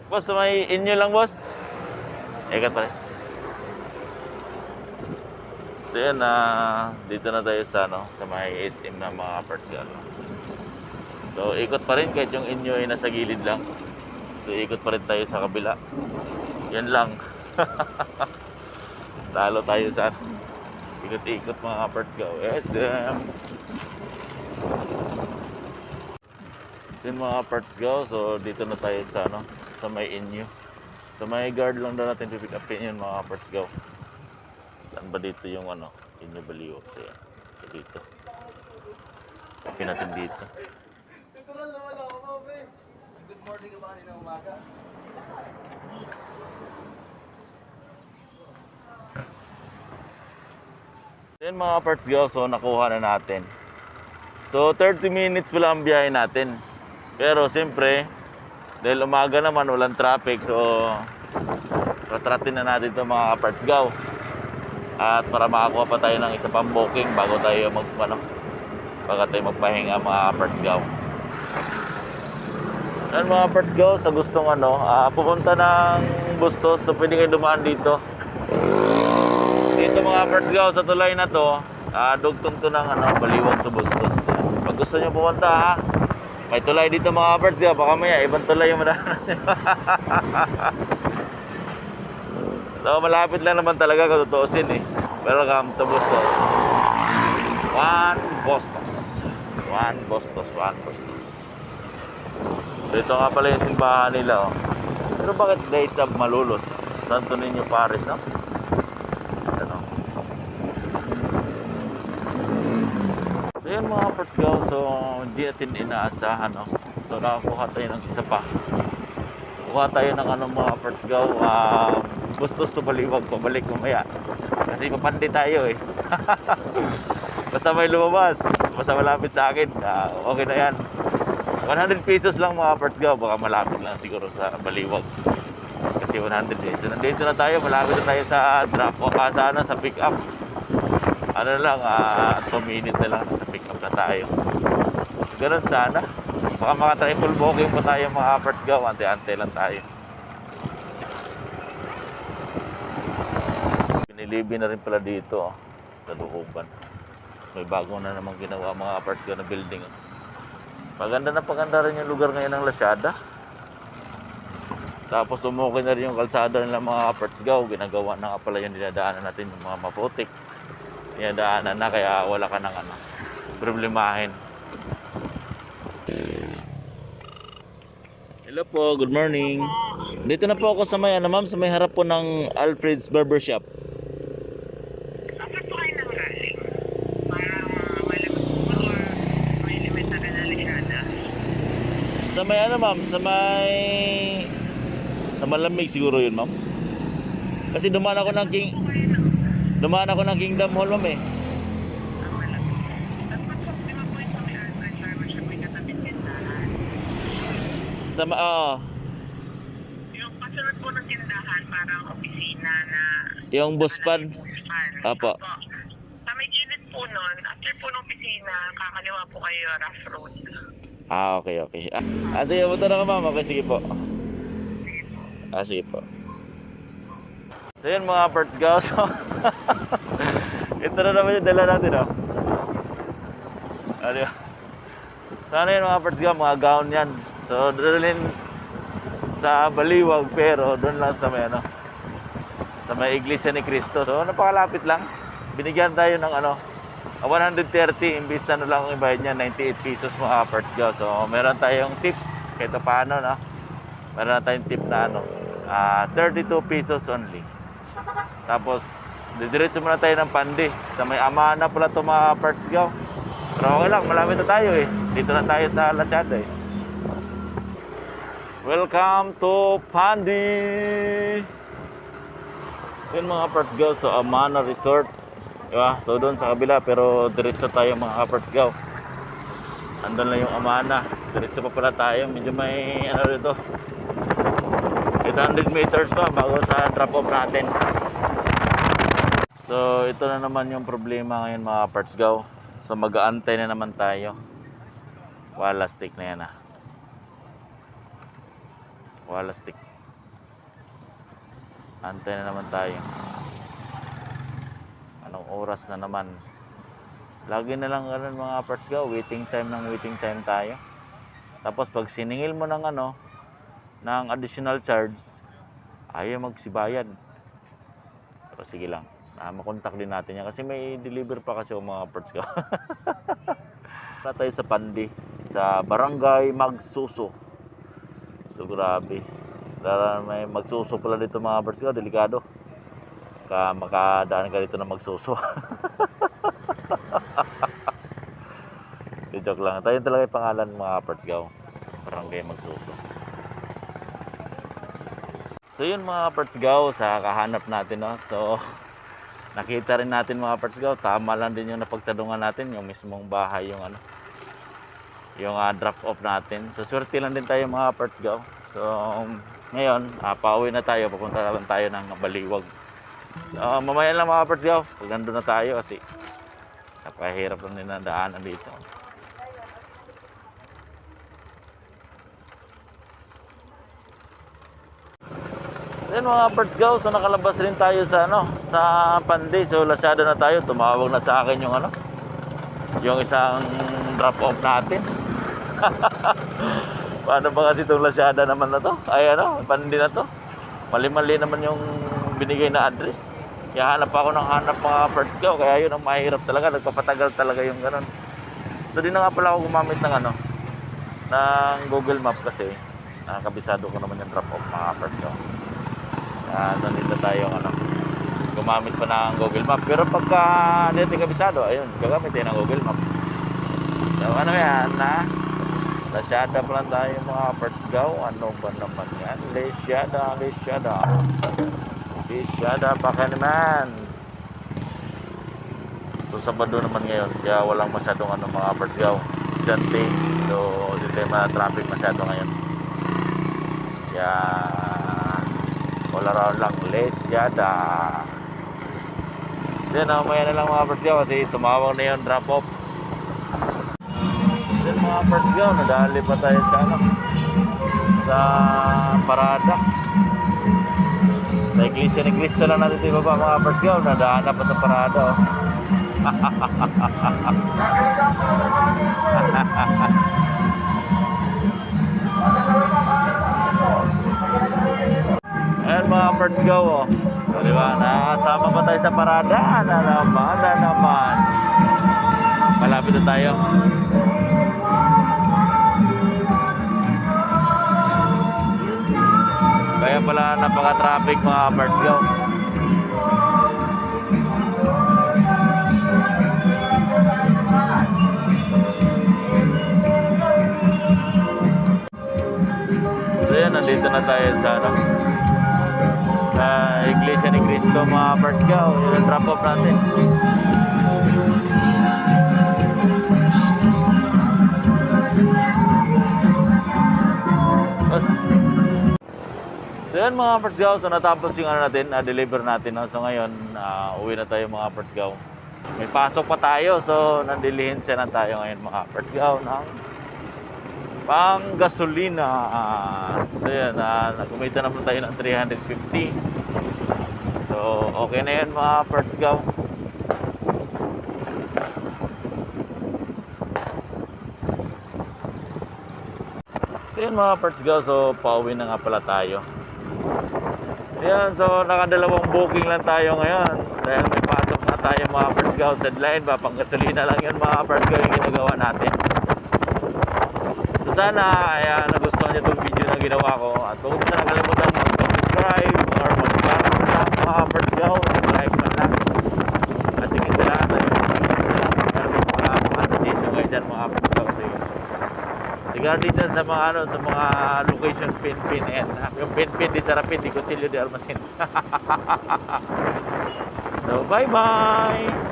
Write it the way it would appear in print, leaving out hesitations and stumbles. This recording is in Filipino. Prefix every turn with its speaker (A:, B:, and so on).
A: Boss, may inyo lang, boss. Ikat pa rin. So yun, dito na tayo sa, sa may SM na mga parts galo. So ikot pa rin kahit yung inyo ay nasa gilid lang. So ikot pa rin tayo sa kabila. Yan lang. Talo tayo sa ikot-ikot mga parts go. SM. So yun mga parts go. So dito na tayo sa, sa may inyo. Sa may guard lang daw natin pipick upin yun mga parts go. Saan ba dito yung inyo baliwag? So, yan. So dito. Upin natin dito.
B: Good morning ba kanina umaga?
A: Yan mga parts go, so nakuha na natin. So 30 minutes pala ang biyahe natin. Pero siyempre, dahil umaga naman, walang traffic, so ratratin na natin ito mga parts go. At para makakuha pa tayo ng isa pang booking bago tayo magpahinga mga parts go. Yan mga parts go, sa gustong pupunta ng Bustos, so pwede kayo dumaan dito. Dito mga parts go, sa tulay na to, dugtong to ng Baliwag to Bustos. Pag gusto nyo pumunta may tulay dito mga parts go, baka maya ibang tulay yung madaanan. So malapit lang naman talaga kung tutuusin eh. Welcome to Bustos. One Bustos. One Bustos, One Bustos. Dito nga pala yung simbahan nila Pero bakit Days of Malolos? Santo Niño Paris, no? So yun mga parts go, so hindi natin inaasahan So nakakuha tayo ng isa pa. Kuha tayo ng mga parts go, Bustos to Baliwag, pabalik mamaya. Kasi papandi tayo eh. Basta may lumabas, basta malapit sa akin, okay na yan. 100 pesos lang mga parts go, baka malapit lang siguro sa Baliwag. Kasi 100 pesos. Nandito na tayo, malapit na tayo sa drop o sa pick up. Lang, 2 minutes na lang, sa pick up na tayo. Ganun sana. Baka maka-triple booking pa tayo mga parts go, ante-ante lang tayo. Pinilibi na rin pala dito sa looban. May bago na namang ginawa mga parts go na building. Maganda na paganda rin yung lugar ngayon ng Lazada. Tapos umukay na rin yung kalsada nila mga parts go. Ginagawa na nga pala yung dinadaanan natin, yung mga maputik. Dinadaanan na kaya wala ka ng problemahin. Hello po, good morning. Dito na po ako sa may ma'am, sa may harap po ng Alfred's Barbershop.
C: Dapat po kayo ng galing. Parang malapit po or may limit na kanalisyada.
A: Sa may ma'am, sa malamig siguro yun ma'am. Kasi dumaan ako ng Kingdom Hall ma'am eh.
C: Ang malapit. Dapat po, di ba po yung may Alfred Barbershop may katabing tindahan? Yung kasunod po ng tindahan, parang opisina na
A: Yung buspan. Apo.
C: Opo. Sa may gilid po nun, after po ng opisina, kakaliwa po kayo rough road.
A: Okay. Sige, punta na ka ma'am. Okay, sige po. Sige po. So yun mga parts go. So, ito na naman yung dala natin Sana yun mga parts go, mga gown yan. So dalhin sa Baliwag pero doon lang sa may sa may Iglesia ni Cristo. So napakalapit lang. Binigyan tayo ng 130 imbis lang ang ibayad niya 98 pesos mga parts go. So meron tayong tip kahit paano meron tayong tip na 32 pesos only. Tapos didiretso muna tayo ng Pandi. Sa may Amana pala to mga parts go. Pero okay lang, malapit na tayo eh. Dito na tayo sa Lazada eh. Welcome to Pandi. Yun mga parts go, so Amana Resort. Diba? So doon sa kabila, pero diretso tayo mga parts go. Andun lang yung Amana. Diretso pa pala tayo. Medyo may dito 800 meters pa bago sa drop off natin. So ito na naman yung problema ngayon mga parts go. So mag-aantay na naman tayo. Wala stick na yan Wala stick. Antay na naman tayo. Anong oras na naman? Lagi na lang ganun mga parts go, waiting time tayo. Tapos pag siningil mo ng ng additional charge, ayaw magsibayad. Pero sige lang, makontak din natin yan kasi may deliver pa kasi mga parts go. Wala tayo sa Pandi, sa Barangay Magsuso. So grabe. Dahil may Magsuso pala dito mga parts go, delikado. Makadaan ka dito na Magsuso. Di joke lang. Tayo talaga yung pangalan mga parts go. Barangay Magsuso. So yun mga parts go, sa kahanap natin no. So nakita rin natin mga parts go, tama lang din yung napagtanungan natin, yung mismong bahay yung yung drop off natin. So swerte lang din tayo mga parts go. So ngayon, pauwi na tayo, papunta na lang tayo ng Baliwag. So mamaya lang mga parts go, pag nandun na tayo kasi napakahirap lang din ang daanan dito. So yun mga parts go, so nakalabas rin tayo sa sa Pandi. So Lazada na tayo, tumawag na sa akin yung yung isang drop off natin. Paano ba kasi itong Lazada naman na to? Ay Pandi na to. Mali-mali naman yung binigay na address. Kaya hanap ako ng hanap mga parts go. Kaya yun ang mahirap talaga, nagpapatagal talaga yung ganun. So di na nga pala ako gumamit ng ng Google Map kasi nakakabisado ko naman yung drop off mga parts go. Nandito tayo gumamit pa ng Google Map. Pero pagka hindi kabisado, ayun, gagamit tayo ng Google Map. So yan Lazada pa lang tayo mga parts go. Ano ba naman yan? Lazada pa ka naman. So Sabado naman ngayon, kaya walang masyadong mga parts go. Jante. So hindi tayo ma-traffic masyado ngayon. Kaya all around lang Lazada. So yun, mamaya na lang mga parts go kasi tumawag na yung drop off. So yun mga parts go, nadali pa tayo sa sa parada. Sa iglesia lang natin ito baba mga parts go, nadaan na pa sa parada Ayan mga parts go So, diba? Nakasama pa tayo sa parada na naman. Malapit na tayo. Kaya pala napaka-traffic mga parts go. So yan, nandito na tayo sa sa Iglesia ni Cristo mga parts go. Yun ang drop off natin. So yan mga parts go, so natapos yung natin, deliver natin so ngayon, uwi na tayo mga parts go. May pasok pa tayo, so nandilihensiya na tayo ngayon mga parts go ng pang gasolina. So yan, kumita naman tayo ng 350. So okay na yan mga parts go. So yan mga parts go, so pauwi na nga pala tayo. So yan, so nakadalawang booking lang tayo ngayon dahil may pasok na tayo mga parts go. Sideline ba, pang gasolina lang yun mga parts go yung ginagawa natin. So sana nagustuhan niyo itong video na ginawa ko at huwag niyo sana kalimutan mag-subscribe or mag-comment na mga parts go, like man lang. At higit sa lahat mga suggestion kayo dyan mga parts go kasi regarding dyan sa mga sa mga location pin and yung pin di sarapin di kutsilyo di almasin. So bye bye.